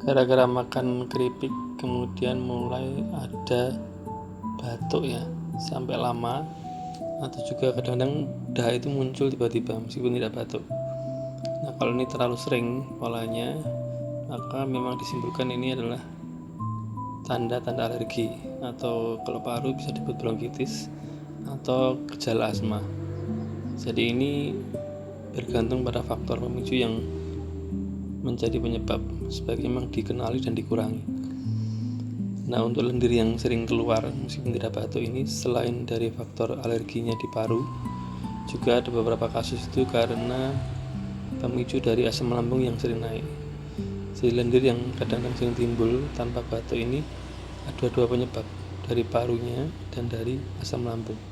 gara-gara makan keripik kemudian mulai ada batuk ya sampai lama, atau juga kadang-kadang dahak itu muncul tiba-tiba meskipun tidak batuk. Nah, kalau ini terlalu sering polanya, maka memang disimpulkan ini adalah tanda-tanda alergi, atau kalau paru bisa disebut bronkitis atau gejala asma. Jadi ini bergantung pada faktor pemicu yang menjadi penyebab, sebaiknya memang dikenali dan dikurangi. Nah, untuk lendir yang sering keluar meskipun tidak batuk ini, selain dari faktor alerginya di paru, juga ada beberapa kasus itu karena pemicu dari asam lambung yang sering naik. Jadi lendir yang kadang-kadang sering timbul tanpa batuk ini ada dua penyebab, dari parunya dan dari asam lambung.